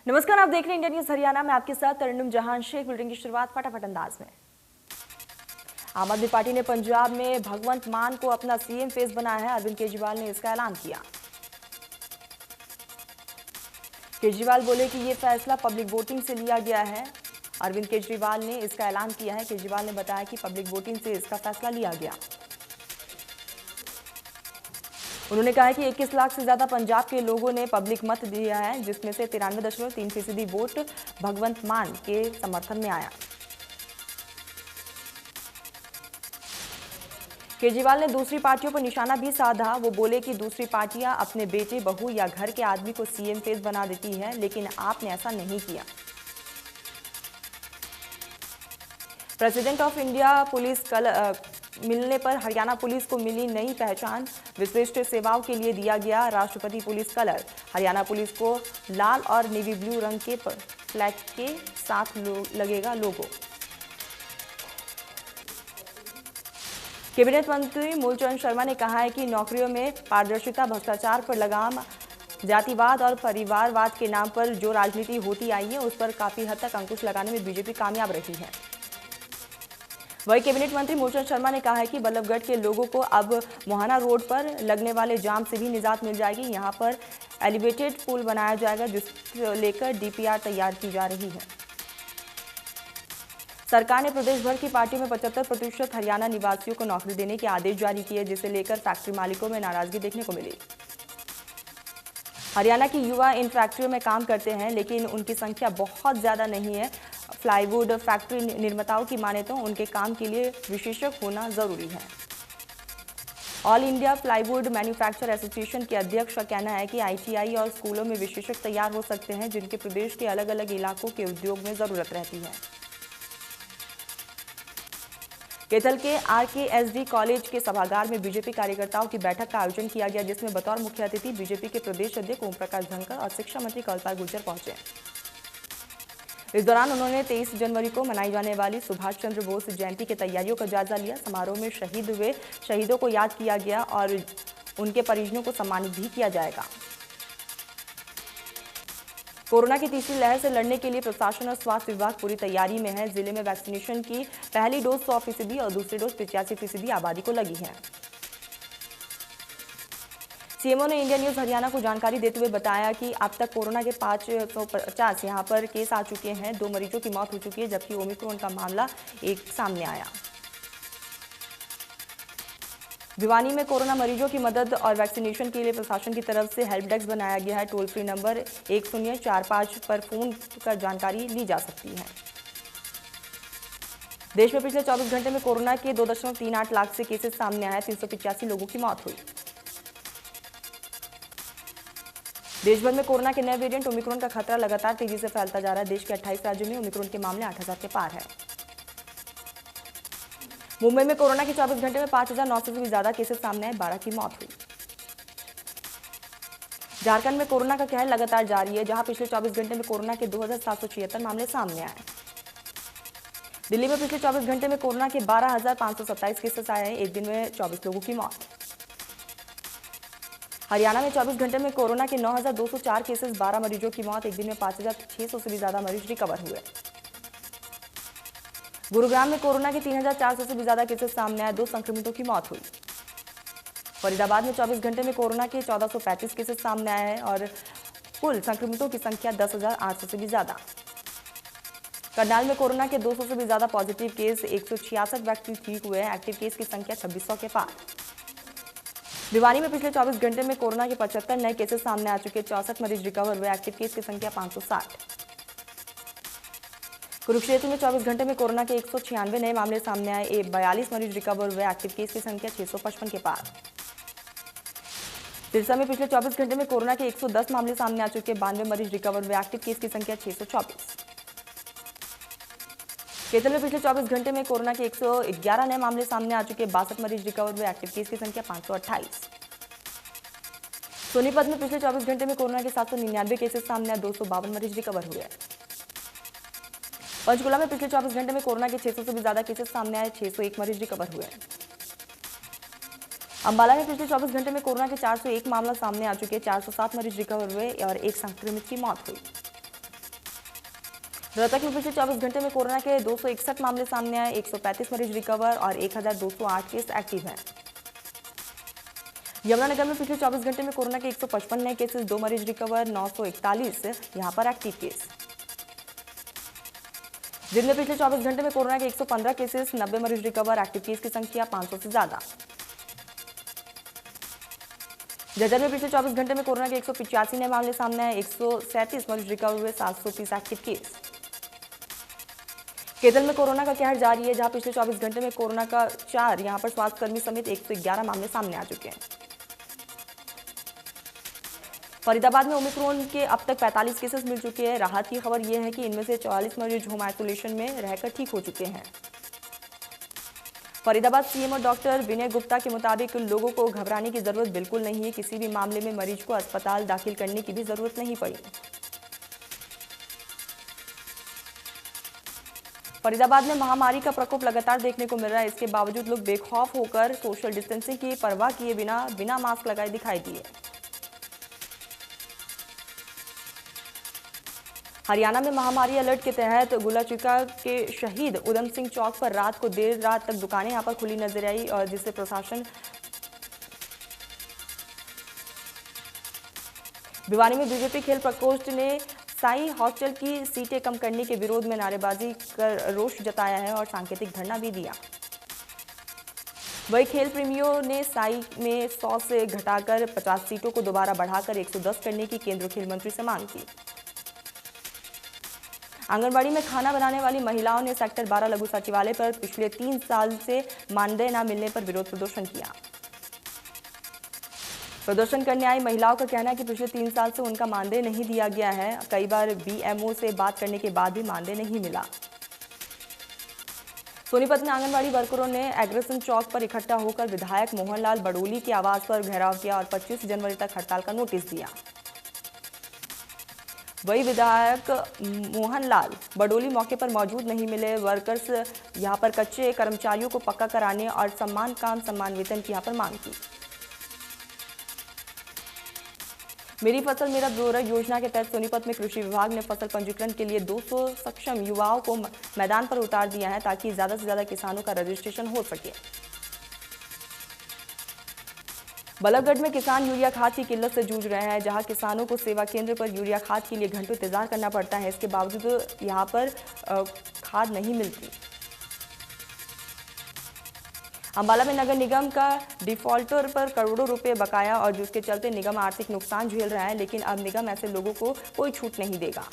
नमस्कार, आप देख रहे हैं इंडिया न्यूज हरियाणा में। आपके साथ तरन्नुम जहां शेख। बुलेटिन की शुरुआत फटाफट अंदाज में। आम आदमी पार्टी ने पंजाब में भगवंत मान को अपना सीएम फेस बनाया है। अरविंद केजरीवाल ने इसका ऐलान किया। केजरीवाल बोले कि ये फैसला पब्लिक वोटिंग से लिया गया है। अरविंद केजरीवाल ने इसका ऐलान किया है। केजरीवाल ने बताया कि पब्लिक वोटिंग से इसका फैसला लिया गया। उन्होंने कहा कि 21 लाख से ज्यादा पंजाब के लोगों ने पब्लिक मत दिया है, जिसमें से 93.3% वोट भगवंत मान के समर्थन में आया। केजरीवाल ने दूसरी पार्टियों पर निशाना भी साधा। वो बोले कि दूसरी पार्टियां अपने बेटे, बहू या घर के आदमी को सीएम फेस बना देती है, लेकिन आपने ऐसा नहीं किया। प्रेसिडेंट ऑफ इंडिया पुलिस मिलने पर हरियाणा पुलिस को मिली नई पहचान। विशिष्ट सेवाओं के लिए दिया गया राष्ट्रपति पुलिस कलर। हरियाणा पुलिस को लाल और नेवी ब्लू रंग के फ्लैग के साथ लगेगा लोगो। कैबिनेट मंत्री मूलचंद शर्मा ने कहा है कि नौकरियों में पारदर्शिता, भ्रष्टाचार पर लगाम, जातिवाद और परिवारवाद के नाम पर जो राजनीति होती आई है, उस पर काफी हद तक अंकुश लगाने में बीजेपी कामयाब रही है। वही कैबिनेट मंत्री मूलचंद शर्मा ने कहा है कि बल्लभगढ़ के लोगों को अब मोहाना रोड पर लगने वाले जाम से भी निजात मिल जाएगी। यहां पर एलिवेटेड पुल बनाया जाएगा, जिसको लेकर डीपीआर तैयार की जा रही है। सरकार ने प्रदेश भर की पार्टियों में 75% हरियाणा निवासियों को नौकरी देने के आदेश जारी किए, जिसे लेकर फैक्ट्री मालिकों में नाराजगी देखने को मिली। हरियाणा के युवा इन फैक्ट्रियों में काम करते हैं, लेकिन उनकी संख्या बहुत ज्यादा नहीं है। प्लाईवुड फैक्ट्री निर्माताओं की माने तो उनके काम के लिए विशेषज्ञ होना जरूरी है। All India plywood manufacture association के अध्यक्ष का कहना है कि आईटीआई और स्कूलों में विशेषज्ञ तैयार हो सकते हैं, जिनके प्रदेश के अलग अलग इलाकों के उद्योग में जरूरत रहती है। कैथल के आरकेएसडी कॉलेज के सभागार में बीजेपी कार्यकर्ताओं की बैठक का आयोजन किया गया, जिसमें बतौर मुख्य अतिथि बीजेपी के प्रदेश अध्यक्ष ओम प्रकाश धनखड़ और शिक्षा मंत्री कंवरपाल गुर्जर पहुंचे। इस दौरान उन्होंने 23 जनवरी को मनाई जाने वाली सुभाष चंद्र बोस जयंती की तैयारियों का जायजा लिया। समारोह में शहीद हुए शहीदों को याद किया गया और उनके परिजनों को सम्मानित भी किया जाएगा। कोरोना की तीसरी लहर से लड़ने के लिए प्रशासन और स्वास्थ्य विभाग पूरी तैयारी में है। जिले में वैक्सीनेशन की पहली डोज 100% और दूसरी डोज 85% आबादी को लगी है। सीएमओ ने इंडिया न्यूज हरियाणा को जानकारी देते हुए बताया कि अब तक कोरोना के 550 यहां पर केस आ चुके हैं। 2 मरीजों की मौत हो चुकी है, जबकि ओमिक्रॉन का मामला एक सामने आया। भिवानी में कोरोना मरीजों की मदद और वैक्सीनेशन के लिए प्रशासन की तरफ से हेल्प डेस्क बनाया गया है। टोल फ्री नंबर 1045 पर फोन कर जानकारी ली जा सकती है। देश में पिछले 24 घंटे में कोरोना के 2.38 लाख से केसेस सामने आए। 385 लोगों की मौत हुई। देश भर में कोरोना के नए वेरिएंट ओमिक्रॉन का खतरा लगातार तेजी से फैलता जा रहा है। देश के 28 राज्यों में ओमिक्रॉन के मामले 8000 के पार है। मुंबई में कोरोना के 24 घंटे में 5900 से भी ज्यादा केसेस सामने आए, 12 की मौत हुई। झारखंड में कोरोना का कहर लगातार जारी है, जहां पिछले 24 घंटे में कोरोना के 2776 मामले सामने आए। दिल्ली में पिछले 24 घंटे में कोरोना के 12527 केसेस आए हैं। एक दिन में 24 लोगों की मौत। हरियाणा में 24 घंटे में कोरोना के 9204 केसेस, 12 मरीजों की मौत। एक दिन में 5600 से भी ज्यादा मरीज रिकवर हुए। गुरुग्राम में कोरोना के 3400 से भी ज्यादा केसेस सामने आए, 2 संक्रमितों की मौत हुई। फरीदाबाद में 24 घंटे में कोरोना के 1435 केसेस सामने आए हैं और कुल संक्रमितों की संख्या 10,800 से भी ज्यादा। करनाल में कोरोना के 200 से भी ज्यादा पॉजिटिव केस, 166 व्यक्ति ठीक हुए हैं। एक्टिव केस की संख्या 2600 के पार। भिवानी में पिछले 24 घंटे में कोरोना के 75 नए केसेस सामने आ चुके, 64 मरीज रिकवर हुए। एक्टिव केस की संख्या 560। कुरुक्षेत्र में 24 घंटे में कोरोना के 196 नए मामले सामने आए, 42 मरीज रिकवर हुए। एक्टिव केस की संख्या 655 के पार। सिरसा में पिछले 24 घंटे में कोरोना के 110 मामले सामने आ चुके, 92 मरीज रिकवर हुए। एक्टिव केस की संख्या 624। कैथल में पिछले 24 घंटे में कोरोना के 111 नए मामले सामने आ चुके, 62 मरीज रिकवर हुए। एक्टिव केस की संख्या 528। सोनीपत में पिछले 24 घंटे में कोरोना के 799 केसेस सामने आए, 252 मरीज रिकवर हुए। पंचकुला में पिछले 24 घंटे में कोरोना के 600 से भी ज्यादा केसेस सामने आए, 601 मरीज रिकवर हुए। अंबाला में पिछले 24 घंटे में कोरोना के 401 मामला सामने आ चुके, 407 मरीज रिकवर हुए और 1 संक्रमित की मौत हुई। रोहतक में पिछले 24 घंटे में कोरोना के 261 मामले सामने आए, 135 मरीज रिकवर और 1208 केस एक्टिव हैं। यमुनानगर में पिछले 24 घंटे में कोरोना के 155 नए केसेस, 2 मरीज रिकवर, 941 यहां पर एक्टिव केस। दिन में पिछले 24 घंटे में कोरोना के 115 केसेस, 90 मरीज रिकवर, एक्टिव केस की संख्या 500 से ज्यादा। जज्जर में पिछले 24 घंटे में कोरोना के 185 नए मामले सामने आए, 137 मरीज रिकवर हुए, 730 एक्टिव केस। केरल में कोरोना का कहर जारी है, जहां पिछले 24 घंटे में कोरोना का 4 यहां पर स्वास्थ्यकर्मी समेत 111 मामले सामने आ चुके हैं। फरीदाबाद में ओमिक्रॉन के अब तक 45 केसेस मिल चुके हैं। राहत की खबर यह है कि इनमें से 44 मरीज होम आइसोलेशन में रहकर ठीक हो चुके हैं। फरीदाबाद सीएमओ डॉक्टर विनय गुप्ता के मुताबिक लोगों को घबराने की जरूरत बिल्कुल नहीं है। किसी भी मामले में मरीज को अस्पताल दाखिल करने की भी जरूरत नहीं पड़ी। फरीदाबाद में महामारी का प्रकोप लगातार देखने को मिल रहा है। इसके बावजूद लोग बेखौफ होकर सोशल डिस्टेंसिंग की परवाह किए बिना मास्क लगाए दिखाई दिए। हरियाणा में महामारी अलर्ट के तहत गुलाचिका के शहीद उधम सिंह चौक पर रात को देर रात तक दुकानें यहां पर खुली नजर आई और जिससे प्रशासन भिवानी में बीजेपी खेल प्रकोष्ठ ने साई हॉस्टल की सीटें कम करने के विरोध में नारेबाजी कर रोष जताया है और सांकेतिक धरना भी दिया। वही खेल प्रेमियों ने साई में 100 से घटाकर 50 सीटों को दोबारा बढ़ाकर 110 करने की केंद्रीय खेल मंत्री से मांग की। आंगनबाड़ी में खाना बनाने वाली महिलाओं ने सेक्टर 12 लघु सचिवालय पर पिछले 3 साल से मानदेय न मिलने पर विरोध प्रदर्शन किया। प्रदर्शन करने आई महिलाओं का कहना है कि पिछले 3 साल से उनका मानदेय नहीं दिया गया है। कई बार बीएमओ से बात करने के बाद भी मानदेय नहीं मिला। सोनीपत में आंगनबाड़ी वर्करों ने एग्रेसन चौक पर इकट्ठा होकर विधायक मोहनलाल बडोली के आवास पर घेराव किया और 25 जनवरी तक हड़ताल का नोटिस दिया। वही विधायक मोहनलाल बडोली मौके पर मौजूद नहीं मिले। वर्कर्स यहां पर कच्चे कर्मचारियों को पक्का कराने और सम्मान काम सम्मान वेतन की यहां पर मांग की। मेरी फसल मेरा ब्यौरा योजना के तहत सोनीपत में कृषि विभाग ने फसल पंजीकरण के लिए 200 सक्षम युवाओं को मैदान पर उतार दिया है ताकि ज्यादा से ज्यादा किसानों का रजिस्ट्रेशन हो सके। बल्लभगढ़ में किसान यूरिया खाद की किल्लत से जूझ रहे हैं, जहां किसानों को सेवा केंद्र पर यूरिया खाद के लिए घंटों इंतजार करना पड़ता है। इसके बावजूद यहां पर खाद नहीं मिलती। अंबाला में नगर निगम का डिफॉल्टर पर करोड़ों रुपए बकाया और जिसके चलते निगम आर्थिक नुकसान झेल रहा है, लेकिन अब निगम ऐसे लोगों को कोई छूट नहीं देगा।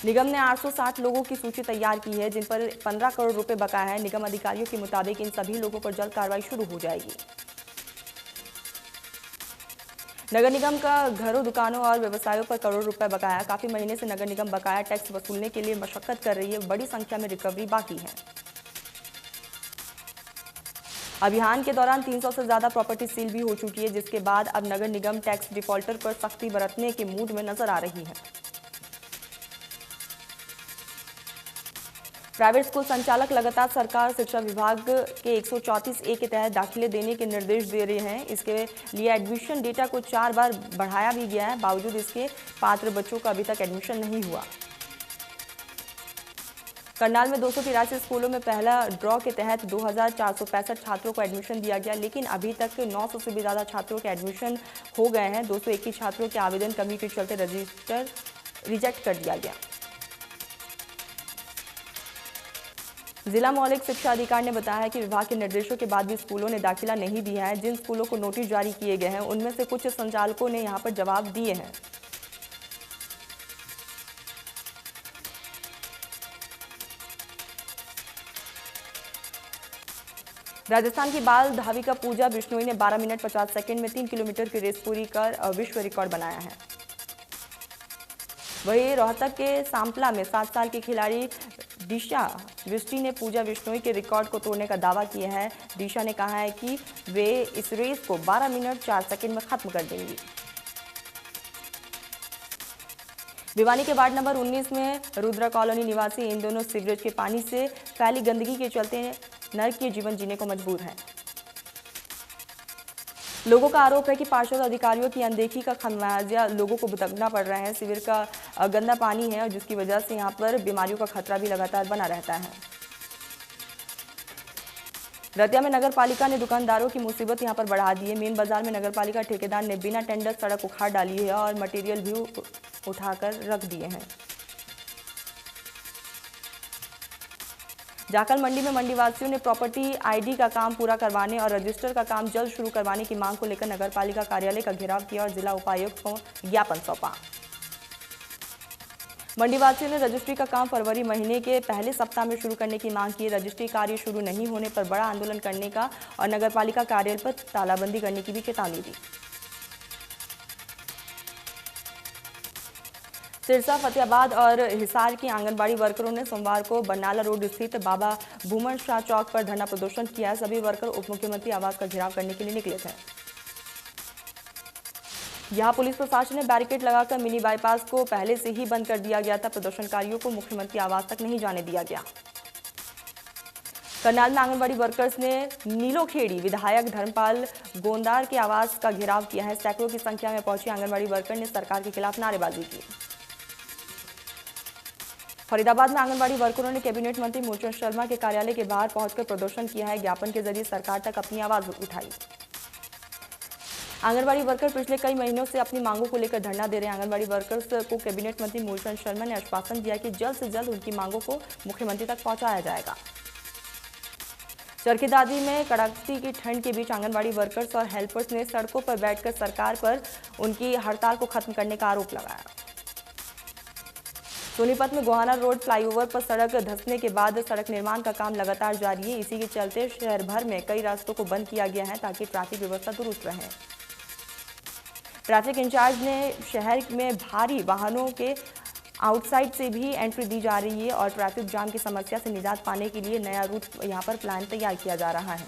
निगम ने 860 लोगों की सूची तैयार की है जिन पर 15 करोड़ रुपए बकाया है। निगम अधिकारियों के मुताबिक इन सभी लोगों पर जल्द कार्रवाई शुरू हो जाएगी। नगर निगम का घरों, दुकानों और व्यवसायों पर करोड़ रुपए बकाया। काफी महीने से नगर निगम बकाया टैक्स वसूलने के लिए मशक्कत कर रही है। बड़ी संख्या में रिकवरी बाकी है। अभियान के दौरान 300 से ज्यादा प्रॉपर्टी सील भी हो चुकी है, जिसके बाद अब नगर निगम टैक्स डिफॉल्टर पर सख्ती बरतने के मूड में नजर आ रही है। प्राइवेट स्कूल संचालक लगातार सरकार शिक्षा विभाग के 134A के तहत दाखिले देने के निर्देश दे रहे हैं। इसके लिए एडमिशन डेटा को 4 बार बढ़ाया भी गया है। बावजूद इसके पात्र बच्चों का अभी तक एडमिशन नहीं हुआ। करनाल में 283 स्कूलों में पहला ड्रॉ के तहत 2465 छात्रों को एडमिशन दिया गया, लेकिन अभी तक 900 से भी ज्यादा छात्रों के एडमिशन हो गए हैं। 221 छात्रों के आवेदन कमी के चलते रजिस्टर रिजेक्ट कर दिया गया। जिला मौलिक शिक्षा अधिकारी ने बताया कि विभाग के निर्देशों के बाद भी स्कूलों ने दाखिला नहीं दिया है। जिन स्कूलों को नोटिस जारी किए गए हैं उनमें से कुछ संचालकों ने यहां पर जवाब दिए हैं। राजस्थान की बाल धाविका पूजा बिश्नोई ने 12 मिनट 50 सेकंड में 3 किलोमीटर की रेस पूरी कर विश्व रिकॉर्ड बनाया है। वहीं रोहतक के सांपला में 7 साल की खिलाड़ी दिशा विष्टी ने पूजा बिश्नोई के रिकॉर्ड को तोड़ने का दावा किया है। दिशा ने कहा है कि वे इस रेस को 12 मिनट 4 सेकंड में खत्म कर देंगी। भिवानी के वार्ड नंबर 19 में रुद्रा कॉलोनी निवासी इन दोनों सीवरेज के पानी से फैली गंदगी के चलते नरकीय जीवन जीने को मजबूर है। लोगों का आरोप है कि पार्षद अधिकारियों की अनदेखी का खमियाजा लोगों को भुगतना पड़ रहा है। शिविर का गंदा पानी है और जिसकी वजह से यहाँ पर बीमारियों का खतरा भी लगातार बना रहता है। रतिया में नगर पालिका ने दुकानदारों की मुसीबत यहां पर बढ़ा दी है। मेन बाजार में नगर पालिका ठेकेदार ने बिना टेंडर सड़क उखाड़ डाली है और मटेरियल भी उठाकर रख दिए हैं। जाखल मंडी में मंडी वासियों ने प्रॉपर्टी आईडी का काम पूरा करवाने और रजिस्टर का काम जल्द शुरू करवाने की मांग को लेकर नगर पालिका कार्यालय का घेराव किया और जिला उपायुक्त को ज्ञापन सौंपा। मंडीवासियों ने रजिस्ट्री का काम फरवरी महीने के पहले सप्ताह में शुरू करने की मांग की। रजिस्ट्री कार्य शुरू नहीं होने पर बड़ा आंदोलन करने का और नगरपालिका कार्यालय पर तालाबंदी करने की भी चेतावनी दी। सिरसा, फतेहाबाद और हिसार की आंगनबाड़ी वर्करों ने सोमवार को बरनाला रोड स्थित बाबा भूमन शाह चौक पर धरना प्रदर्शन किया। सभी वर्कर उप मुख्यमंत्री आवास का घेराव करने के लिए निकले थे। यहां पुलिस प्रशासन ने बैरिकेड लगाकर मिनी बाईपास को पहले से ही बंद कर दिया गया था। प्रदर्शनकारियों को मुख्यमंत्री आवास तक नहीं जाने दिया गया। करनाल में आंगनबाड़ी वर्कर्स ने नीलोखेड़ी विधायक धर्मपाल गोंदार के आवास का घेराव किया है। सैकड़ों की संख्या में पहुंची आंगनबाड़ी वर्कर ने सरकार के खिलाफ नारेबाजी की। फरीदाबाद में आंगनबाड़ी वर्करों ने कैबिनेट मंत्री मूलचंद शर्मा के कार्यालय के बाहर पहुंचकर प्रदर्शन किया है। ज्ञापन के जरिए सरकार तक अपनी आवाज उठाई। आंगनबाड़ी वर्कर पिछले कई महीनों से अपनी मांगों को लेकर धरना दे रहे हैं। आंगनबाड़ी वर्कर्स को कैबिनेट मंत्री मूलचंद शर्मा ने आश्वासन दिया कि जल्द से जल्द उनकी मांगों को मुख्यमंत्री तक पहुंचाया जाएगा। चरखीदादी में कड़ाके की ठंड के बीच आंगनबाड़ी वर्कर्स और हेल्पर्स ने सड़कों पर बैठकर सरकार पर उनकी हड़ताल को खत्म करने का आरोप लगाया। सोनीपत में गोहाना रोड फ्लाईओवर पर सड़क धंसने के बाद सड़क निर्माण का काम लगातार जारी है। इसी के चलते शहर भर में कई रास्तों को बंद किया गया है ताकि ट्रैफिक व्यवस्था दुरुस्त रहे। ट्रैफिक इंचार्ज ने शहर में भारी वाहनों के आउटसाइड से भी एंट्री दी जा रही है और ट्रैफिक जाम की समस्या से निजात पाने के लिए नया रूट यहां पर प्लान तैयार किया जा रहा है।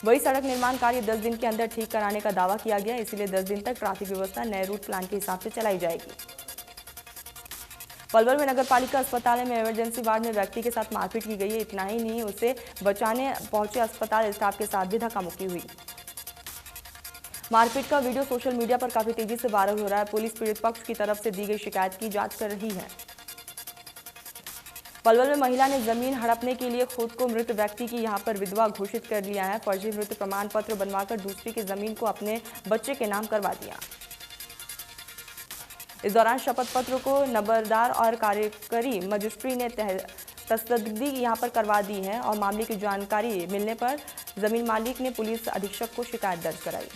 वही सड़क निर्माण कार्य 10 दिन के अंदर ठीक कराने का दावा किया गया, इसलिए 10 दिन तक ट्रैफिक व्यवस्था नए रूट प्लान के हिसाब से चलाई जाएगी। पलवल में नगर पालिका अस्पताल में इमरजेंसी वार्ड में व्यक्ति के साथ मारपीट की गई है। इतना ही नहीं, उसे बचाने पहुंचे अस्पताल स्टाफ के साथ भी धक्का-मुक्की हुई। मारपीट का वीडियो सोशल मीडिया पर काफी तेजी से वायरल हो रहा है। पुलिस पीड़ित पक्ष की तरफ से दी गई शिकायत की जांच कर रही है। पलवल में महिला ने जमीन हड़पने के लिए खुद को मृत व्यक्ति की यहां पर विधवा घोषित कर लिया है। फर्जी मृत्यु प्रमाण पत्र बनवाकर दूसरी की जमीन को अपने बच्चे के नाम करवा दिया। इस दौरान शपथ पत्र को नंबरदार और कार्यकारी मजिस्ट्री ने तस्दीक यहां पर करवा दी है और मामले की जानकारी मिलने पर जमीन मालिक ने पुलिस अधीक्षक को शिकायत दर्ज कराई।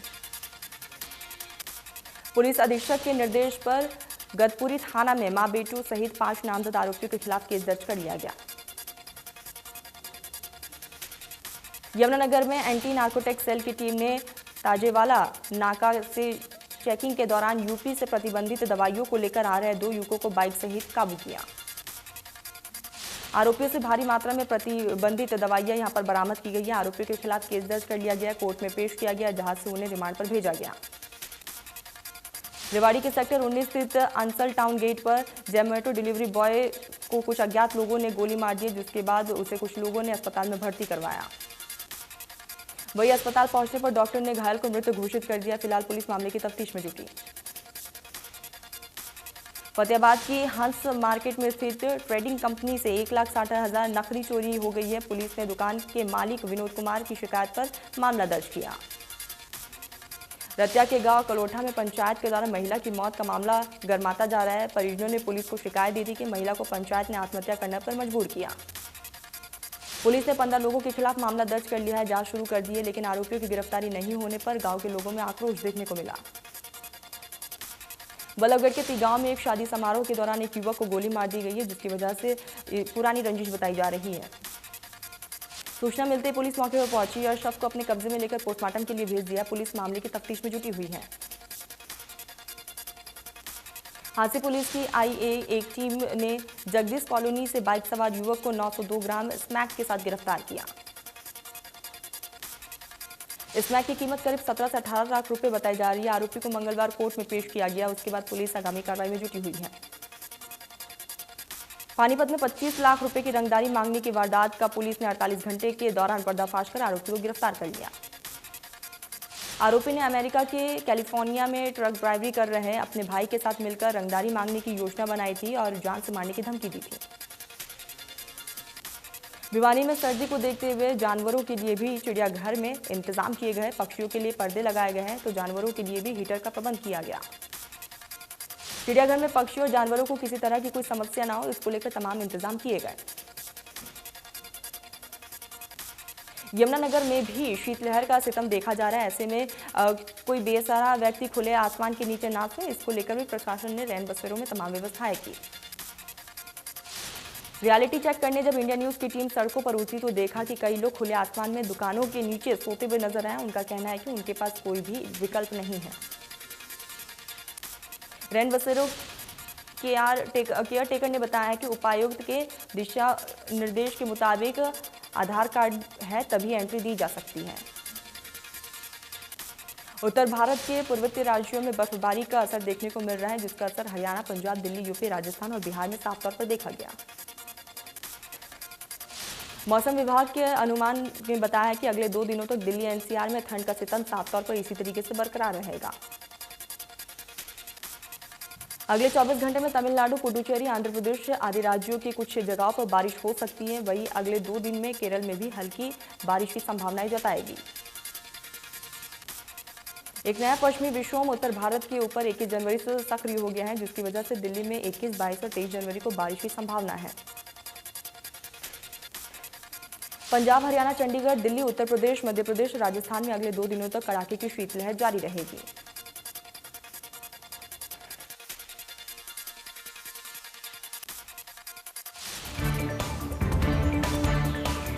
पुलिस अधीक्षक के निर्देश पर गदपुरी थाना में मां बेटू सहित 5 नामजद आरोपियों के खिलाफ केस दर्ज कर लिया गया। यमुनानगर में एंटी नार्कोटिक सेल की टीम ने ताजेवाला नाका से चेकिंग के दौरान यूपी से प्रतिबंधित दवाइयों को लेकर आ रहे 2 युवकों को बाइक सहित काबू किया। आरोपियों से भारी मात्रा में प्रतिबंधित दवाइयां यहां पर बरामद की गई है। आरोपियों के खिलाफ केस दर्ज कर लिया गया, कोर्ट में पेश किया गया, जहां से उन्हें रिमांड पर भेजा गया। रेवाड़ी के सेक्टर 19 स्थित अंसल टाउन गेट पर जोमैटो डिलीवरी बॉय को कुछ अज्ञात लोगों ने गोली मार दी, जिसके बाद उसे कुछ लोगों ने अस्पताल में भर्ती करवाया। वही अस्पताल पहुंचने पर डॉक्टर ने घायल को मृत घोषित कर दिया। फिलहाल पुलिस मामले की तफ्तीश में जुटी। फतेहाबाद की हंस मार्केट में स्थित ट्रेडिंग कंपनी से 1,60,000 नकदी चोरी हो गई है। पुलिस ने दुकान के मालिक विनोद कुमार की शिकायत पर मामला दर्ज किया। रतिया के गांव कलोठा में पंचायत के द्वारा महिला की मौत का मामला गरमाता जा रहा है। परिजनों ने पुलिस को शिकायत दी थी कि महिला को पंचायत ने आत्महत्या करने पर मजबूर किया। पुलिस ने 15 लोगों के खिलाफ मामला दर्ज कर लिया है, जांच शुरू कर दी है, लेकिन आरोपियों की गिरफ्तारी नहीं होने पर गांव के लोगों में आक्रोश देखने को मिला। बल्लभगढ़ के तिगांव में एक शादी समारोह के दौरान एक युवक को गोली मार दी गई है, जिसकी वजह से पुरानी रंजिश बताई जा रही है। सूचना मिलते ही पुलिस मौके पर पहुंची और शव को अपने कब्जे में लेकर पोस्टमार्टम के लिए भेज दिया। पुलिस मामले की तफ्तीश में जुटी हुई है। हांसी पुलिस की आईए एक टीम ने जगदीश कॉलोनी से बाइक सवार युवक को 902 ग्राम स्मैक के साथ गिरफ्तार किया। स्मैक की कीमत करीब 17 से 18 लाख रुपए बताई जा रही है। आरोपी को मंगलवार कोर्ट में पेश किया गया। उसके बाद पुलिस आगामी कार्रवाई में जुटी हुई है। पानीपत में 25 लाख रुपए की रंगदारी मांगने की वारदात का पुलिस ने 48 घंटे के दौरान पर्दाफाश कर आरोपी को गिरफ्तार कर लिया। आरोपी ने अमेरिका के कैलिफोर्निया में ट्रक ड्राइवरी कर रहे अपने भाई के साथ मिलकर रंगदारी मांगने की योजना बनाई थी और जान से मारने की धमकी दी थी। भिवानी में सर्दी को देखते हुए जानवरों के लिए भी चिड़ियाघर में इंतजाम किए गए। पक्षियों के लिए पर्दे लगाए गए हैं तो जानवरों के लिए भी हीटर का प्रबंध किया गया। चिड़ियाघर में पक्षियों और जानवरों को किसी तरह की कोई समस्या ना हो, इसको लेकर तमाम इंतजाम किए गए। यमुनानगर में भी शीतलहर का सितम देखा जा रहा है। ऐसे में कोई बेसहारा व्यक्ति खुले आसमान के नीचे ना सोए, इसको लेकर भी प्रशासन ने रैन बसेरों में तमाम व्यवस्थाएं की। रियलिटी चेक करने जब इंडिया न्यूज की टीम सड़कों पर उतरी तो देखा कि कई लोग खुले आसमान में दुकानों के नीचे सोते हुए नजर आए। उनका कहना है कि उनके पास कोई भी विकल्प नहीं है। रैन बसेरों केयर टेकर ने बताया है कि उपायुक्त के दिशा निर्देश के मुताबिक आधार कार्ड है तभी एंट्री दी जा सकती है। उत्तर भारत के पूर्वोत्तर राज्यों में बर्फबारी का असर देखने को मिल रहा है, जिसका असर हरियाणा, पंजाब, दिल्ली, यूपी, राजस्थान और बिहार में साफ तौर पर देखा गया। मौसम विभाग के अनुमान में बताया है कि अगले 2 दिनों तक दिल्ली एनसीआर में ठंड का सितम साफ तौर पर इसी तरीके से बरकरार रहेगा। अगले 24 घंटे में तमिलनाडु, पुडुचेरी, आंध्र प्रदेश आदि राज्यों की कुछ जगहों पर बारिश हो सकती है। वहीं अगले 2 दिन में केरल में भी हल्की बारिश की संभावनाएं जताएगी। एक नया पश्चिमी विक्षोभ उत्तर भारत के ऊपर 21 जनवरी से सक्रिय हो गया है, जिसकी वजह से दिल्ली में 21, 22 और 23 जनवरी को बारिश की संभावना है। पंजाब, हरियाणा, चंडीगढ़, दिल्ली, उत्तर प्रदेश, मध्य प्रदेश, राजस्थान में अगले 2 दिनों तक कड़ाके की शीतलहर जारी रहेगी।